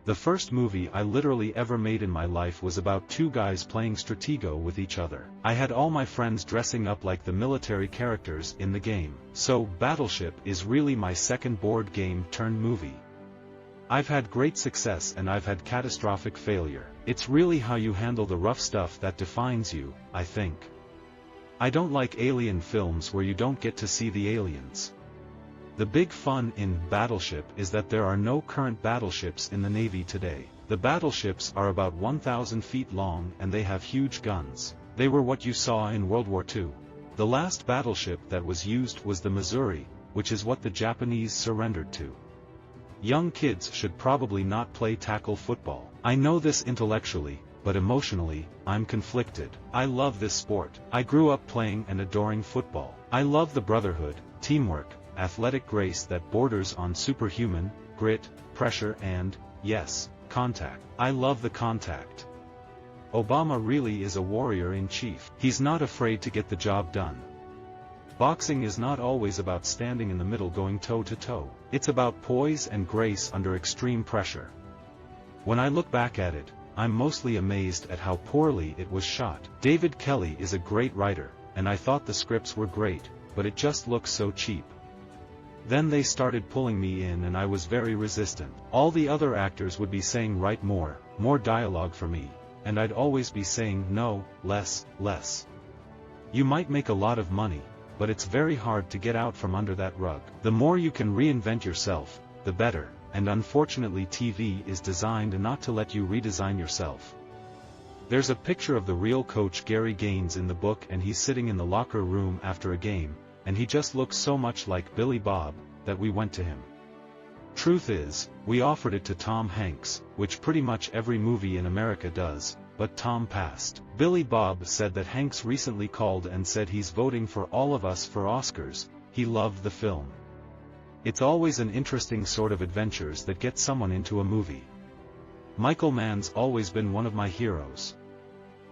The first movie I literally ever made in my life was about two guys playing Stratego with each other. I had all my friends dressing up like the military characters in the game. So, Battleship is really my second board game turned movie. I've had great success and I've had catastrophic failure. It's really how you handle the rough stuff that defines you, I think. I don't like alien films where you don't get to see the aliens. The big fun in Battleship is that there are no current battleships in the Navy today. The battleships are about 1,000 feet long and they have huge guns. They were what you saw in World War II. The last battleship that was used was the Missouri, which is what the Japanese surrendered to. Young kids should probably not play tackle football. I know this intellectually, but emotionally, I'm conflicted. I love this sport. I grew up playing and adoring football. I love the brotherhood, teamwork, athletic grace that borders on superhuman, grit, pressure and, yes, contact. I love the contact. Obama really is a warrior in chief. He's not afraid to get the job done. Boxing is not always about standing in the middle going toe-to-toe. It's about poise and grace under extreme pressure. When I look back at it, I'm mostly amazed at how poorly it was shot. David Kelly is a great writer, and I thought the scripts were great, but it just looks so cheap. Then they started pulling me in and I was very resistant. All the other actors would be saying write more dialogue for me, and I'd always be saying no, less. You might make a lot of money, but it's very hard to get out from under that rug. The more you can reinvent yourself, the better, and unfortunately TV is designed not to let you redesign yourself. There's a picture of the real coach Gary Gaines in the book and he's sitting in the locker room after a game, and he just looks so much like Billy Bob, that we went to him. Truth is, we offered it to Tom Hanks, which pretty much every movie in America does, but Tom passed. Billy Bob said that Hanks recently called and said he's voting for all of us for Oscars. He loved the film. It's always an interesting sort of adventures that get someone into a movie. Michael Mann's always been one of my heroes.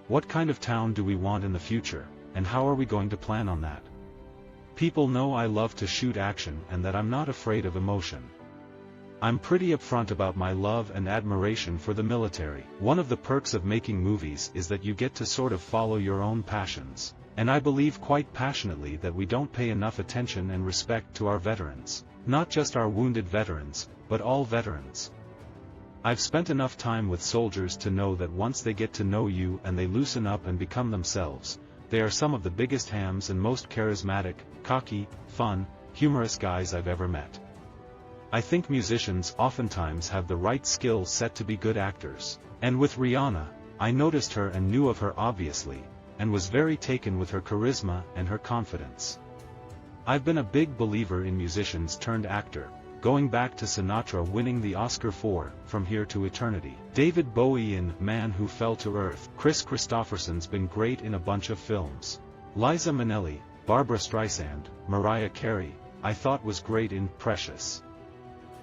What kind of town do we want in the future, and how are we going to plan on that? People know I love to shoot action and that I'm not afraid of emotion. I'm pretty upfront about my love and admiration for the military. One of the perks of making movies is that you get to sort of follow your own passions. And I believe quite passionately that we don't pay enough attention and respect to our veterans. Not just our wounded veterans, but all veterans. I've spent enough time with soldiers to know that once they get to know you and they loosen up and become themselves, they are some of the biggest hams and most charismatic, cocky, fun, humorous guys I've ever met. I think musicians oftentimes have the right skill set to be good actors. And with Rihanna, I noticed her and knew of her obviously, and was very taken with her charisma and her confidence. I've been a big believer in musicians turned actor, going back to Sinatra winning the Oscar for From Here to Eternity. David Bowie in Man Who Fell to Earth. Chris Christopherson's been great in a bunch of films. Liza Minnelli, Barbra Streisand, Mariah Carey, I thought was great in Precious.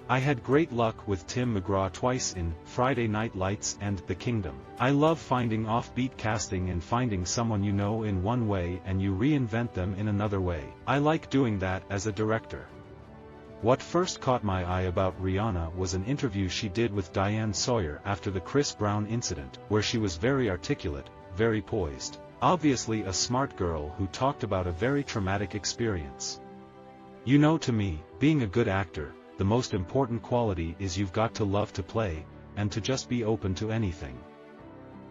I had great luck with Tim McGraw twice in Friday Night Lights and The Kingdom. I love finding offbeat casting and finding someone you know in one way and you reinvent them in another way. I like doing that as a director. What first caught my eye about Rihanna was an interview she did with Diane Sawyer after the Chris Brown incident, where she was very articulate, very poised. Obviously a smart girl who talked about a very traumatic experience. You know, to me, being a good actor, the most important quality is you've got to love to play, and to just be open to anything.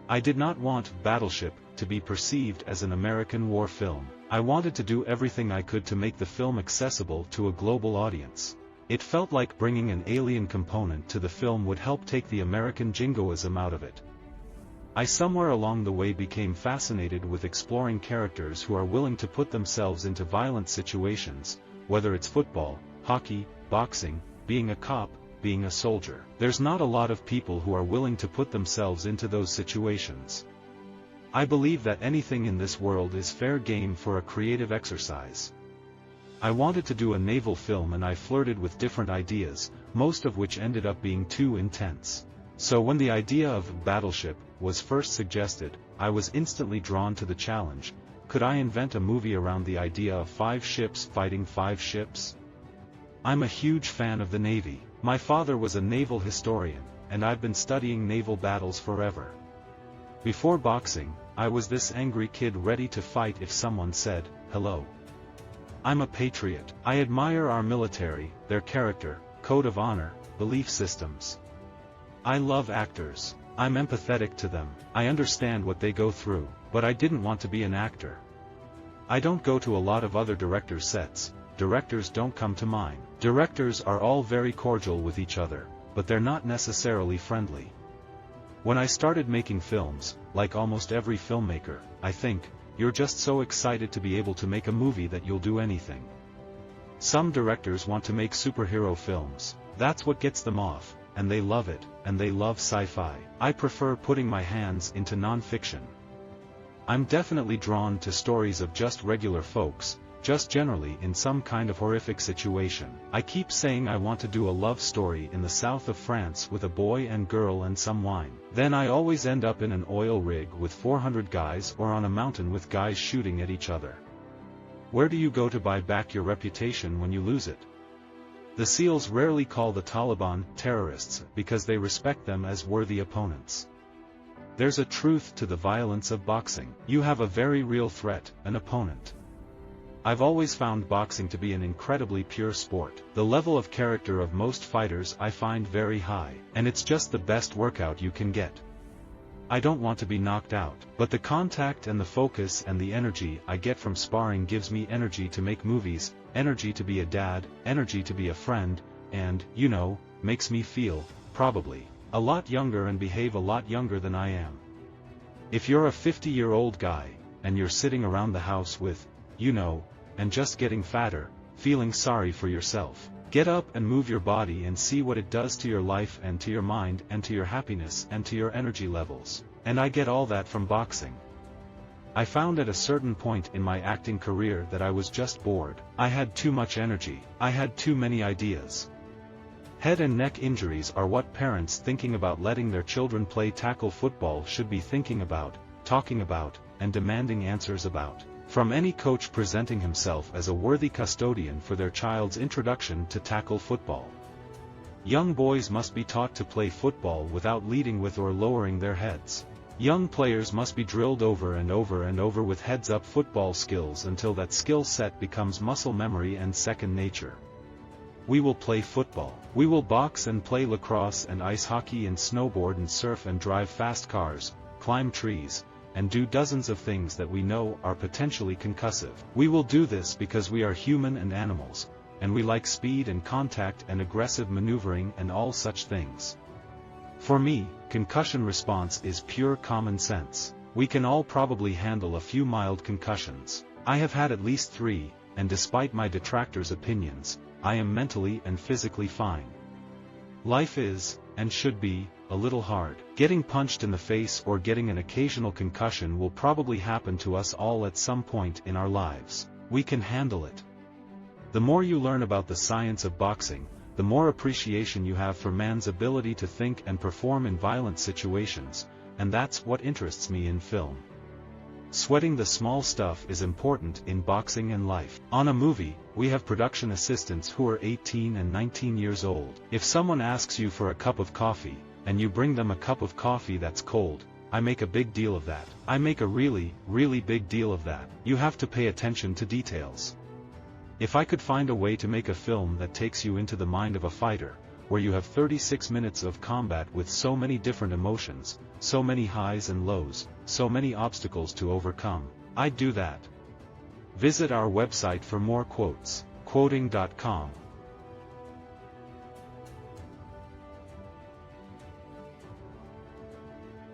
I did not want Battleship to be perceived as an American war film. I wanted to do everything I could to make the film accessible to a global audience. It felt like bringing an alien component to the film would help take the American jingoism out of it. I somewhere along the way became fascinated with exploring characters who are willing to put themselves into violent situations, whether it's football, hockey, boxing, being a cop, being a soldier. There's not a lot of people who are willing to put themselves into those situations. I believe that anything in this world is fair game for a creative exercise. I wanted to do a naval film and I flirted with different ideas, most of which ended up being too intense. So when the idea of Battleship was first suggested, I was instantly drawn to the challenge. Could I invent a movie around the idea of 5 ships fighting 5 ships? I'm a huge fan of the Navy. My father was a naval historian, and I've been studying naval battles forever. Before boxing, I was this angry kid ready to fight if someone said, "Hello." I'm a patriot. I admire our military, their character, code of honor, belief systems. I love actors. I'm empathetic to them. I understand what they go through, but I didn't want to be an actor. I don't go to a lot of other directors' sets. Directors don't come to mine. Directors are all very cordial with each other, but they're not necessarily friendly. When I started making films, like almost every filmmaker, I think, you're just so excited to be able to make a movie that you'll do anything. Some directors want to make superhero films. That's what gets them off, and they love it, and they love sci-fi. I prefer putting my hands into non-fiction. I'm definitely drawn to stories of just regular folks, just generally in some kind of horrific situation. I keep saying I want to do a love story in the south of France with a boy and girl and some wine. Then I always end up in an oil rig with 400 guys or on a mountain with guys shooting at each other. Where do you go to buy back your reputation when you lose it? The SEALs rarely call the Taliban terrorists because they respect them as worthy opponents. There's a truth to the violence of boxing. You have a very real threat, an opponent. I've always found boxing to be an incredibly pure sport. The level of character of most fighters I find very high, and it's just the best workout you can get. I don't want to be knocked out, but the contact and the focus and the energy I get from sparring gives me energy to make movies, energy to be a dad, energy to be a friend, and, you know, makes me feel, probably, a lot younger and behave a lot younger than I am. If you're a 50-year-old guy, and you're sitting around the house with, you know, and just getting fatter, feeling sorry for yourself, get up and move your body and see what it does to your life and to your mind and to your happiness and to your energy levels. And I get all that from boxing. I found at a certain point in my acting career that I was just bored. I had too much energy. I had too many ideas. Head and neck injuries are what parents thinking about letting their children play tackle football should be thinking about, talking about, and demanding answers about. From any coach presenting himself as a worthy custodian for their child's introduction to tackle football. Young boys must be taught to play football without leading with or lowering their heads. Young players must be drilled over and over and over with heads-up football skills until that skill set becomes muscle memory and second nature. We will play football. We will box and play lacrosse and ice hockey and snowboard and surf and drive fast cars, climb trees, and do dozens of things that we know are potentially concussive. We will do this because we are human and animals, and we like speed and contact and aggressive maneuvering and all such things. For me, concussion response is pure common sense. We can all probably handle a few mild concussions. I have had at least 3, and despite my detractors' opinions, I am mentally and physically fine. Life is, and should be, a little hard. Getting punched in the face or getting an occasional concussion will probably happen to us all at some point in our lives. We can handle it. The more you learn about the science of boxing, the more appreciation you have for man's ability to think and perform in violent situations, and that's what interests me in film. Sweating the small stuff is important in boxing and life. On a movie, we have production assistants who are 18 and 19 years old. If someone asks you for a cup of coffee, and you bring them a cup of coffee that's cold, I make a big deal of that. I make a really, really big deal of that. You have to pay attention to details. If I could find a way to make a film that takes you into the mind of a fighter, where you have 36 minutes of combat with so many different emotions, so many highs and lows, so many obstacles to overcome, I'd do that. Visit our website for more quotes, quoting.com.